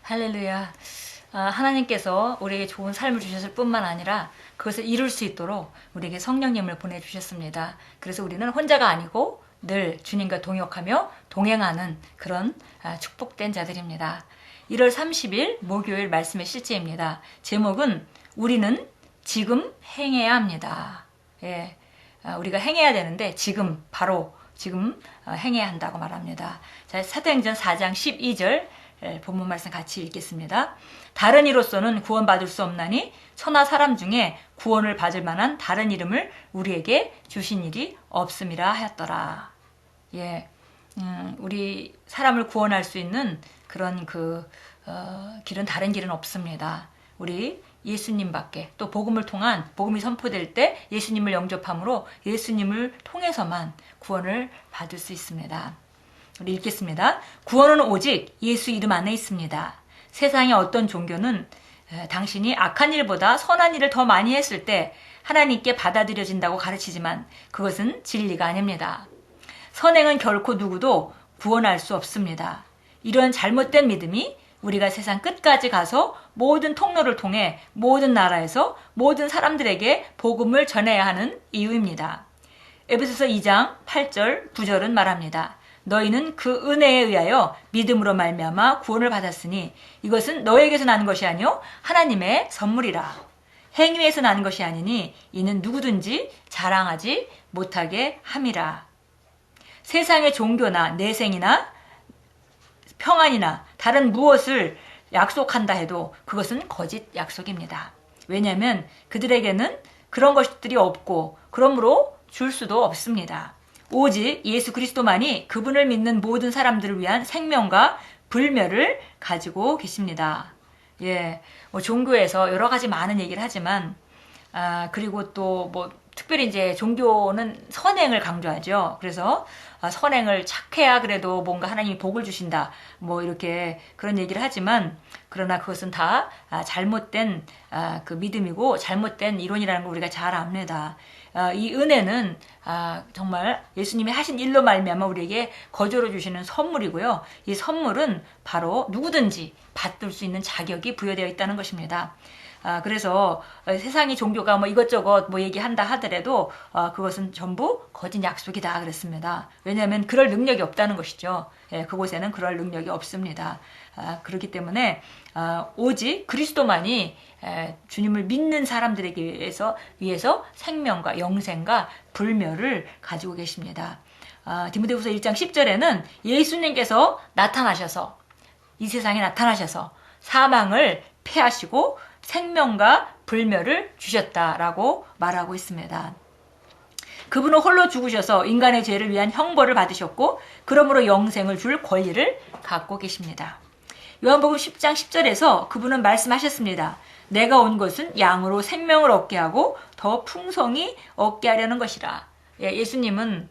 할렐루야. 하나님께서 우리에게 좋은 삶을 주셨을 뿐만 아니라 그것을 이룰 수 있도록 우리에게 성령님을 보내주셨습니다. 그래서 우리는 혼자가 아니고 늘 주님과 동역하며 동행하는 그런 축복된 자들입니다. 1월 30일 목요일 말씀의 실제입니다. 제목은 우리는 지금 행해야 합니다. 예, 우리가 행해야 되는데 지금 바로 지금 행해야 한다고 말합니다. 자, 사도행전 4장 12절 본문 말씀 같이 읽겠습니다. 다른 이로서는 구원받을 수 없나니 천하 사람 중에 구원을 받을 만한 다른 이름을 우리에게 주신 일이 없음이라 하였더라. 예, 우리 사람을 구원할 수 있는 그런 길은 다른 길은 없습니다. 우리 예수님밖에, 또 복음을 통한 복음이 선포될 때 예수님을 영접함으로 예수님을 통해서만 구원을 받을 수 있습니다. 우리 읽겠습니다. 구원은 오직 예수 이름 안에 있습니다. 세상의 어떤 종교는 당신이 악한 일보다 선한 일을 더 많이 했을 때 하나님께 받아들여진다고 가르치지만 그것은 진리가 아닙니다. 선행은 결코 누구도 구원할 수 없습니다. 이런 잘못된 믿음이 우리가 세상 끝까지 가서 모든 통로를 통해 모든 나라에서 모든 사람들에게 복음을 전해야 하는 이유입니다. 에베소서 2장 8절 9절은 말합니다. 너희는 그 은혜에 의하여 믿음으로 말미암아 구원을 받았으니 이것은 너에게서 나는 것이 아니요 하나님의 선물이라. 행위에서 나는 것이 아니니 이는 누구든지 자랑하지 못하게 함이라. 세상의 종교나 내생이나 평안이나 다른 무엇을 약속한다 해도 그것은 거짓 약속입니다. 왜냐하면 그들에게는 그런 것들이 없고 그러므로 줄 수도 없습니다. 오직 예수 그리스도만이 그분을 믿는 모든 사람들을 위한 생명과 불멸을 가지고 계십니다. 예, 종교에서 여러 가지 많은 얘기를 하지만, 그리고 또 특별히 이제 종교는 선행을 강조하죠. 그래서 선행을 착해야 그래도 뭔가 하나님이 복을 주신다. 이렇게 그런 얘기를 하지만, 그러나 그것은 다 잘못된 그 믿음이고 잘못된 이론이라는 걸 우리가 잘 압니다. 이 은혜는 정말 예수님이 하신 일로 말미암아 우리에게 거저로 주시는 선물이고요. 이 선물은 바로 누구든지 받을 수 있는 자격이 부여되어 있다는 것입니다. 그래서 세상의 종교가 이것저것 얘기한다 하더라도 그것은 전부 거짓 약속이다 그랬습니다. 왜냐하면 그럴 능력이 없다는 것이죠. 예, 그곳에는 그럴 능력이 없습니다. 그렇기 때문에 오직 그리스도만이 주님을 믿는 사람들에게 위해서 생명과 영생과 불멸을 가지고 계십니다. 디모데후서 1장 10절에는 예수님께서 나타나셔서 이 세상에 나타나셔서 사망을 패하시고 생명과 불멸을 주셨다라고 말하고 있습니다. 그분은 홀로 죽으셔서 인간의 죄를 위한 형벌을 받으셨고 그러므로 영생을 줄 권리를 갖고 계십니다. 요한복음 10장 10절에서 그분은 말씀하셨습니다. 내가 온 것은 양으로 생명을 얻게 하고 더 풍성히 얻게 하려는 것이라. 예수님은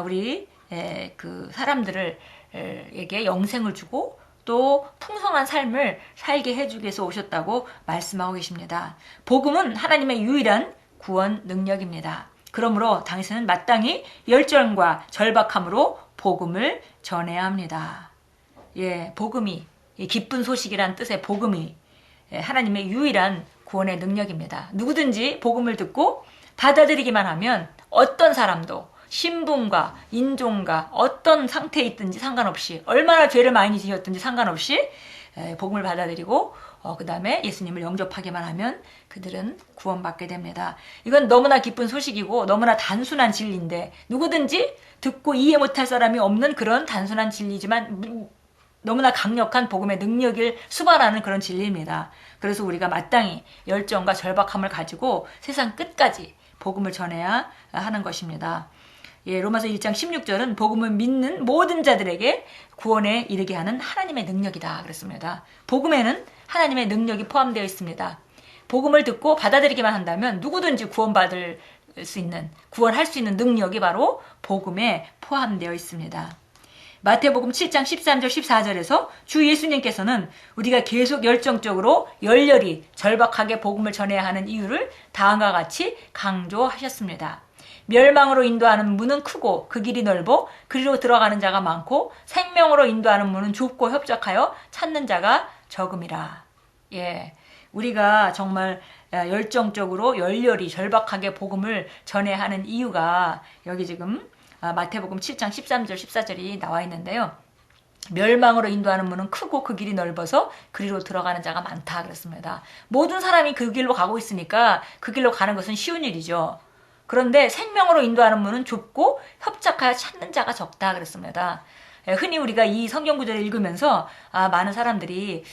우리 그 사람들에게 영생을 주고 또 풍성한 삶을 살게 해주기 위해서 오셨다고 말씀하고 계십니다. 복음은 하나님의 유일한 구원 능력입니다. 그러므로 당신은 마땅히 열정과 절박함으로 복음을 전해야 합니다. 예, 복음이 기쁜 소식이란 뜻의 복음이 하나님의 유일한 구원의 능력입니다. 누구든지 복음을 듣고 받아들이기만 하면 어떤 사람도 신분과 인종과 어떤 상태에 있든지 상관없이 얼마나 죄를 많이 지셨든지 상관없이 복음을 받아들이고 그 다음에 예수님을 영접하기만 하면 그들은 구원받게 됩니다. 이건 너무나 기쁜 소식이고 너무나 단순한 진리인데 누구든지 듣고 이해 못할 사람이 없는 그런 단순한 진리지만 너무나 강력한 복음의 능력을 수반하는 그런 진리입니다. 그래서 우리가 마땅히 열정과 절박함을 가지고 세상 끝까지 복음을 전해야 하는 것입니다. 예, 로마서 1장 16절은 복음을 믿는 모든 자들에게 구원에 이르게 하는 하나님의 능력이다 그랬습니다. 복음에는 하나님의 능력이 포함되어 있습니다. 복음을 듣고 받아들이기만 한다면 누구든지 구원할 수 있는 능력이 바로 복음에 포함되어 있습니다. 마태복음 7장 13절 14절에서 주 예수님께서는 우리가 계속 열정적으로 열렬히 절박하게 복음을 전해야 하는 이유를 다음과 같이 강조하셨습니다. 멸망으로 인도하는 문은 크고 그 길이 넓어 그리로 들어가는 자가 많고 생명으로 인도하는 문은 좁고 협착하여 찾는 자가 적음이라. 예, 우리가 정말 열정적으로 열렬히 절박하게 복음을 전해야 하는 이유가 여기 지금 마태복음 7장 13절 14절이 나와 있는데요. 멸망으로 인도하는 문은 크고 그 길이 넓어서 그리로 들어가는 자가 많다 그랬습니다. 모든 사람이 그 길로 가고 있으니까 그 길로 가는 것은 쉬운 일이죠. 그런데 생명으로 인도하는 문은 좁고 협착하여 찾는 자가 적다 그랬습니다. 흔히 우리가 이 성경 구절을 읽으면서 많은 사람들이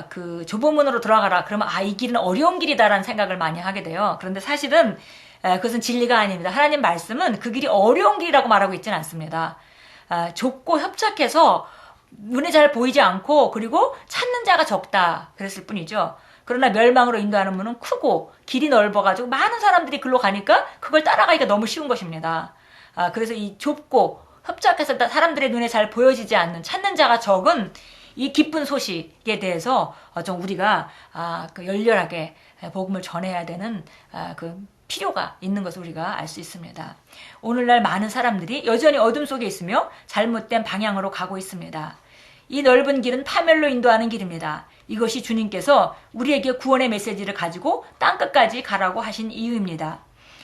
그 좁은 문으로 들어가라 그러면 이 길은 어려운 길이다라는 생각을 많이 하게 돼요. 그런데 사실은 그것은 진리가 아닙니다. 하나님 말씀은 그 길이 어려운 길이라고 말하고 있지는 않습니다. 좁고 협착해서 눈에 잘 보이지 않고 그리고 찾는 자가 적다 그랬을 뿐이죠. 그러나 멸망으로 인도하는 문은 크고 길이 넓어가지고 많은 사람들이 글로 가니까 그걸 따라가기가 너무 쉬운 것입니다. 그래서 이 좁고 협착해서 사람들의 눈에 잘 보여지지 않는 찾는 자가 적은 이 기쁜 소식에 대해서 좀 우리가 그 열렬하게 복음을 전해야 되는 그 필요가 있는 것을 우리가 알 수 있습니다. 오늘날 많은 사람들이 여전히 어둠 속에 있으며 잘못된 방향으로 가고 있습니다. 이 넓은 길은 파멸로 인도하는 길입니다. 이것이 주님께서 우리에게 구원의 메시지를 가지고 땅끝까지 가라고 하신 이유입니다.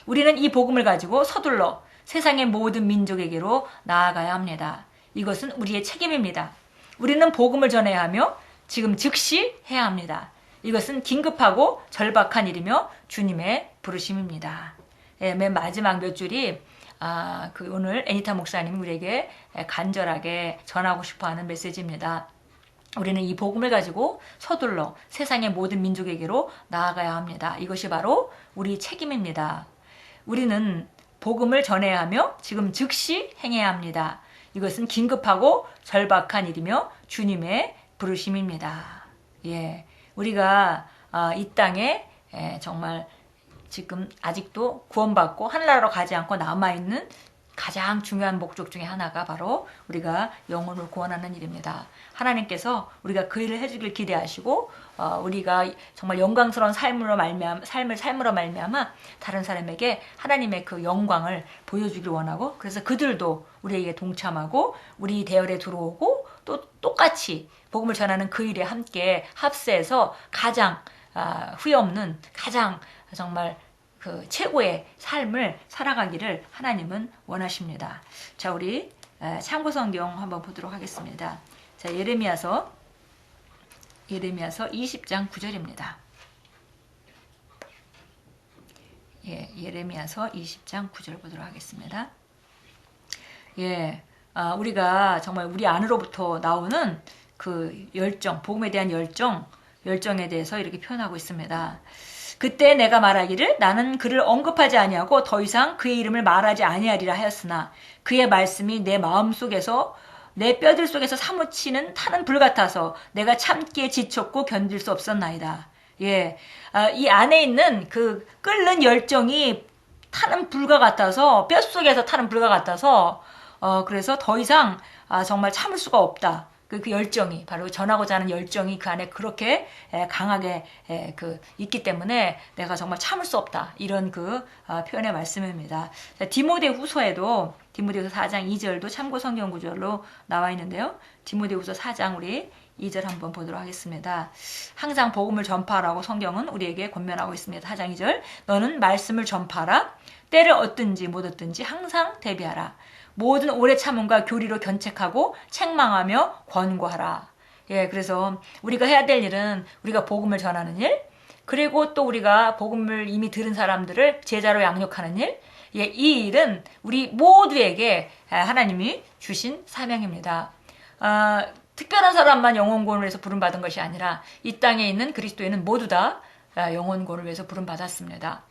우리는 이 복음을 가지고 서둘러 세상의 모든 민족에게로 나아가야 합니다. 이것은 우리의 책임입니다. 우리는 복음을 전해야 하며 지금 즉시 해야 합니다. 이것은 긴급하고 절박한 일이며 주님의 부르심입니다. 맨 마지막 몇 줄이 그 오늘 애니타 목사님이 우리에게 간절하게 전하고 싶어하는 메시지입니다. 우리는 이 복음을 가지고 서둘러 세상의 모든 민족에게로 나아가야 합니다. 이것이 바로 우리 책임입니다. 우리는 복음을 전해야 하며 지금 즉시 행해야 합니다. 이것은 긴급하고 절박한 일이며 주님의 부르심입니다. 예, 우리가 이 땅에 정말 지금 아직도 구원받고 하늘나라로 가지 않고 남아있는 가장 중요한 목적 중에 하나가 바로 우리가 영혼을 구원하는 일입니다. 하나님께서 우리가 그 일을 해주길 기대하시고 우리가 정말 영광스러운 삶으로 말미암아 다른 사람에게 하나님의 그 영광을 보여주길 원하고 그래서 그들도 우리에게 동참하고 우리 대열에 들어오고 또 똑같이 복음을 전하는 그 일에 함께 합세해서 가장 후회 없는 가장 정말 그 최고의 삶을 살아가기를 하나님은 원하십니다. 자, 우리 참고 성경 한번 보도록 하겠습니다. 자, 예레미야서 20장 9절입니다. 예, 예레미야서 20장 9절 보도록 하겠습니다. 예, 우리가 정말 우리 안으로부터 나오는 그 열정, 복음에 대한 열정에 대해서 이렇게 표현하고 있습니다. 그때 내가 말하기를 나는 그를 언급하지 아니하고 더 이상 그의 이름을 말하지 아니하리라 하였으나 그의 말씀이 내 마음속에서 내 뼈들 속에서 사무치는 타는 불 같아서 내가 참기에 지쳤고 견딜 수 없었나이다. 예, 이 안에 있는 그 끓는 열정이 타는 불과 같아서 뼛속에서 타는 불과 같아서 그래서 더 이상 정말 참을 수가 없다. 그 열정이 바로 전하고자 하는 열정이 그 안에 그렇게 강하게 있기 때문에 내가 정말 참을 수 없다. 이런 그 표현의 말씀입니다. 디모데후서에도 디모데후서 4장 2절도 참고 성경 구절로 나와 있는데요. 디모데후서 4장 우리 2절 한번 보도록 하겠습니다. 항상 복음을 전파하라고 성경은 우리에게 권면하고 있습니다. 4장 2절 너는 말씀을 전파하라. 때를 얻든지 못 얻든지 항상 대비하라. 모든 오래 참음과 교리로 견책하고 책망하며 권고하라. 예, 그래서 우리가 해야 될 일은 우리가 복음을 전하는 일, 그리고 또 우리가 복음을 이미 들은 사람들을 제자로 양육하는 일, 예, 이 일은 우리 모두에게 하나님이 주신 사명입니다. 특별한 사람만 영혼구원을 위해서 부름받은 것이 아니라 이 땅에 있는 그리스도인은 모두 다 영혼구원을 위해서 부름받았습니다.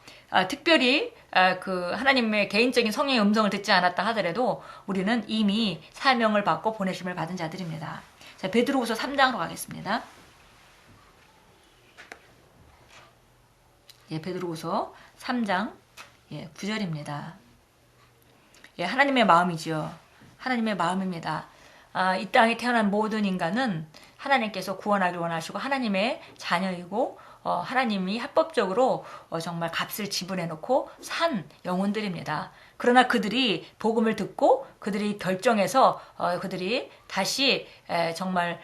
특별히 그 하나님의 개인적인 성령의 음성을 듣지 않았다 하더라도 우리는 이미 사명을 받고 보내심을 받은 자들입니다. 자, 베드로후서 3장으로 가겠습니다. 예, 베드로후서 3장 9절입니다. 예, 하나님의 마음이지요. 하나님의 마음입니다. 이 땅에 태어난 모든 인간은 하나님께서 구원하길 원하시고 하나님의 자녀이고 하나님이 합법적으로 정말 값을 지불해 놓고 산 영혼들입니다. 그러나 그들이 복음을 듣고 그들이 결정해서 그들이 다시 정말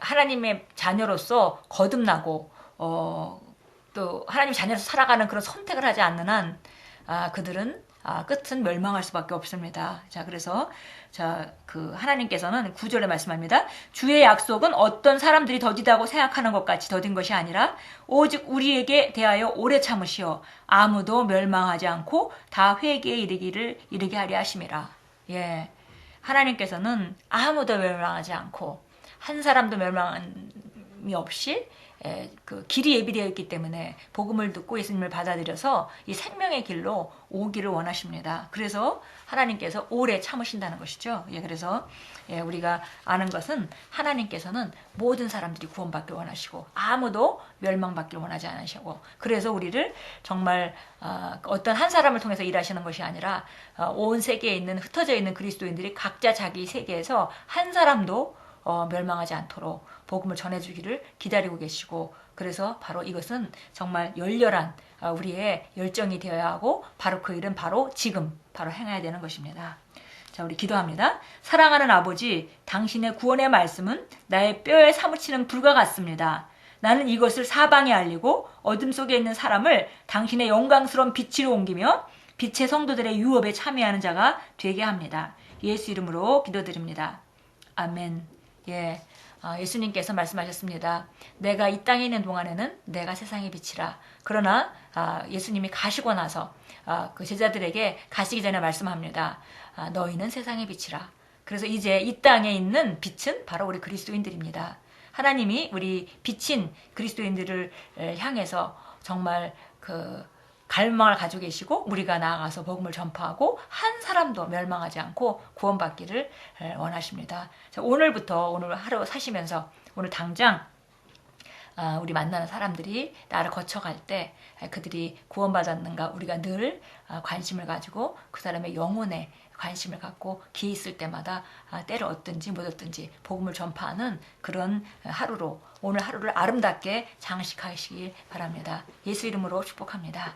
하나님의 자녀로서 거듭나고 또 하나님 자녀로서 살아가는 그런 선택을 하지 않는 한 그들은 끝은 멸망할 수밖에 없습니다. 자, 그래서 그 하나님께서는 9절에 말씀합니다. 주의 약속은 어떤 사람들이 더디다고 생각하는 것 같이 더딘 것이 아니라 오직 우리에게 대하여 오래 참으시어 아무도 멸망하지 않고 다 회개에 이르게 하려 하심이라. 예, 하나님께서는 아무도 멸망하지 않고 한 사람도 멸망이 없이 그 길이 예비되어 있기 때문에 복음을 듣고 예수님을 받아들여서 이 생명의 길로 오기를 원하십니다. 그래서 하나님께서 오래 참으신다는 것이죠. 예, 그래서 우리가 아는 것은 하나님께서는 모든 사람들이 구원받길 원하시고 아무도 멸망받길 원하지 않으시고, 그래서 우리를 정말 어떤 한 사람을 통해서 일하시는 것이 아니라 온 세계에 있는 흩어져 있는 그리스도인들이 각자 자기 세계에서 한 사람도 멸망하지 않도록 복음을 전해주기를 기다리고 계시고, 그래서 바로 이것은 정말 열렬한 우리의 열정이 되어야 하고 바로 그 일은 바로 지금 바로 행해야 되는 것입니다. 자, 우리 기도합니다. 사랑하는 아버지, 당신의 구원의 말씀은 나의 뼈에 사무치는 불과 같습니다. 나는 이것을 사방에 알리고 어둠 속에 있는 사람을 당신의 영광스러운 빛으로 옮기며 빛의 성도들의 유업에 참여하는 자가 되게 합니다. 예수 이름으로 기도드립니다. 아멘. 예, 예수님께서 말씀하셨습니다. 내가 이 땅에 있는 동안에는 내가 세상의 빛이라. 그러나 예수님이 가시고 나서 그 제자들에게 가시기 전에 말씀합니다. 너희는 세상의 빛이라. 그래서 이제 이 땅에 있는 빛은 바로 우리 그리스도인들입니다. 하나님이 우리 빛인 그리스도인들을 향해서 정말 그 갈망을 가지고 계시고 우리가 나아가서 복음을 전파하고 한 사람도 멸망하지 않고 구원받기를 원하십니다. 자, 오늘부터 오늘 하루 사시면서 오늘 당장 우리 만나는 사람들이 나를 거쳐갈 때 그들이 구원받았는가 우리가 늘 관심을 가지고 그 사람의 영혼에 관심을 갖고 기회 있을 때마다 때를 얻든지 못 얻든지 복음을 전파하는 그런 하루로 오늘 하루를 아름답게 장식하시길 바랍니다. 예수 이름으로 축복합니다.